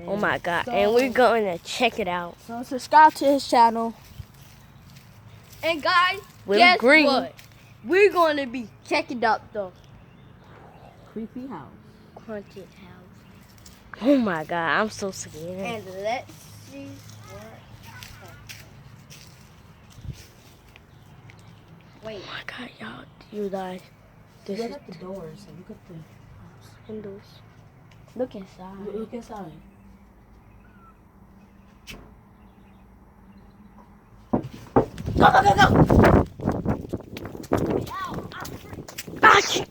Oh my god, and we're going to check it out. So subscribe to his channel. And guys, We're guess green. what? We're going to be checking out the Creepy house. haunted house. Oh my god, I'm so scared. And let's see what happens. Wait. Oh my god, y'all, you guys. This Look is at the doors and look at the windows. Look inside. look inside. Go, go, go, go! Ah, shit.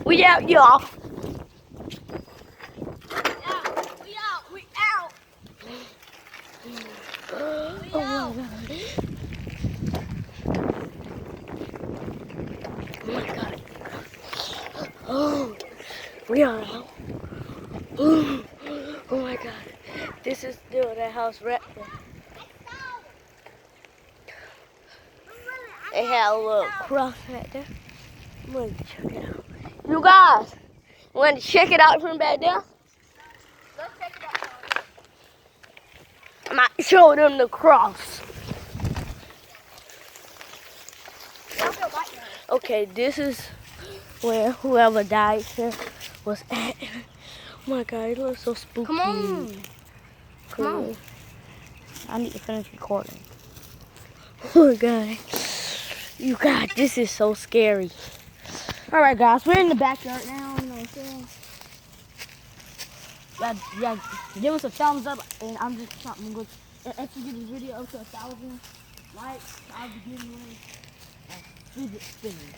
We out, y'all. We out. Oh my god. Oh my god. Oh, we are out. Oh, oh my god. This is still that house right there. They had a little cross right there. I'm gonna check it out. You guys, want to check it out from back there? Let's check it out. I might show them the cross. Okay, this is where whoever died here was at. Oh my god, it looks so spooky. Come on. Come on. I need to finish recording. Oh my god. You guys, this is so scary. Alright guys, we're in the backyard now, you know what I'm saying? Yeah, give us a thumbs up and I'm going to if you get this video up to 1,000 likes, I'll be giving away a fidget spinner.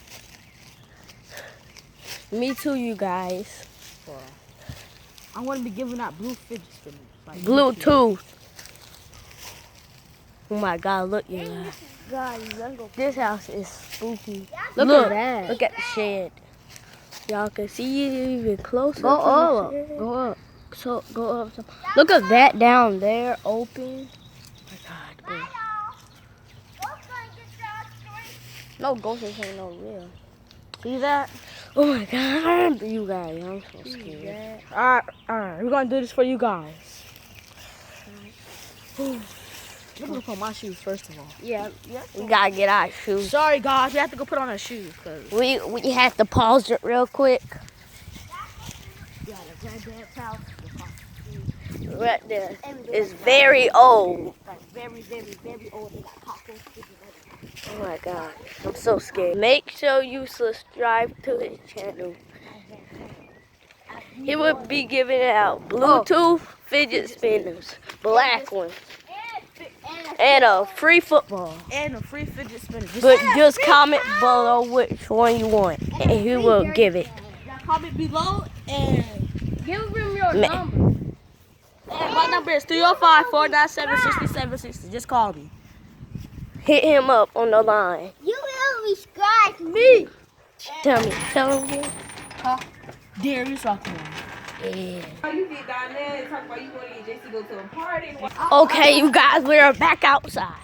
Me too, you guys. I'm going to be giving out blue fidget spinners. Like Bluetooth. Oh my god, look, you guys. Guys, let's go. This house is spooky. Look Look at that. Look at the shed. Y'all can see it even closer. Go from the up. shed. Go up. So go up. Look at that down there, open. Oh my god. No ghosts ain't no real. See that? Oh my god, you guys, I'm so scared. Alright, we're going to do this for you guys. Let me put on my shoes first of all. Yeah. We gotta get our shoes. Sorry guys, we have to go put on our shoes. Cause We have to pause it real quick. yeah, the granddad's house. Right there. It's very old. Like very, very, very old. They got cockroaches and Oh my god, I'm so scared. Make sure you subscribe to his channel. He will be giving out Bluetooth fidget spinners, black ones, and a free football. and a free fidget spinner. But just comment below which one you want, and he will give it. Comment below and Give him your Ma- number. my number is 305-497-6760. Just call me. Hit him up on the line. You will subscribe me. Tell him again. Darius Rockman. Yeah. You get down there and talk about you want to get JC go to a party. Okay, you guys, we are back outside.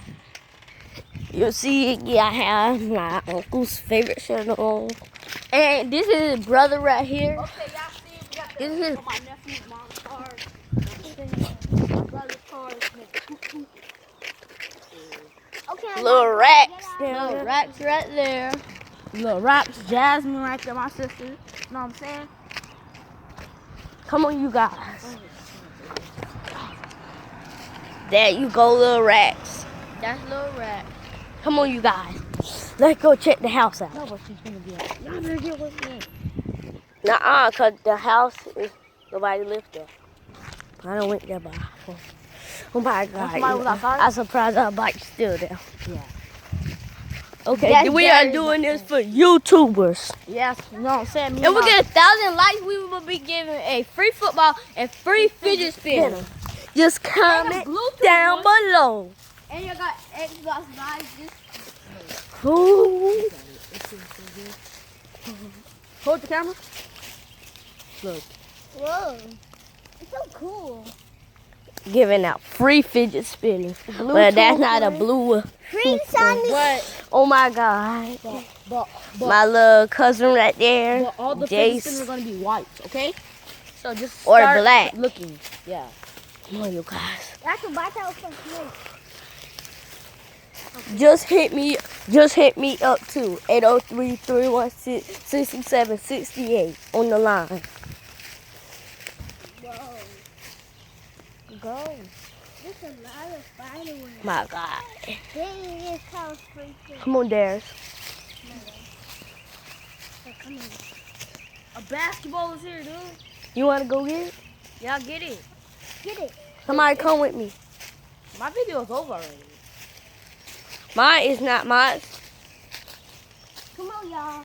You see, yeah, I have my uncle's favorite channel on. And this is his brother right here. Okay, y'all see we got This is his My nephew's mom's car. my brother's car. Okay. little racks down No, there. racks right there. Little Rocks, Jasmine right there, my sister. You know what I'm saying? Come on, you guys. There you go, little racks. That's little rack. Come on, you guys. Let's go check the house out. No, but she's gonna be like, y'all better get with me. Nuh-uh, because the house is nobody lives there. I don't went there by. Oh my God. somebody was outside? I'm surprised our bike's still there. Yeah. Okay, That's we are very doing this for YouTubers. Yes, you know what I'm saying? Me If and we my- get 1,000 likes, we will be giving a free football and free fidget spinner. Just comment Bluetooth down one. below. And you got Xbox Live. Just Ooh. Hold the camera. Look. whoa, it's so cool. Giving out free fidget spinners. But that's not a blue. Free Sonic. But, Oh my God. but My little cousin right there. all the fidget Jace. spinners are gonna be white, okay? So just Or start black. looking. Yeah. Come on, you guys. I can buy that from snake. Just hit me up too. 803-316-6768 on the line. Whoa. Go. There's a lot of fireworks. My God. Dang, this house freaking. Come on, Darius. Come on. A basketball is here, dude. You want to go get it? Yeah, get it. Get it. Somebody come with me. My video's over already. Mine is not mine. Come on, y'all.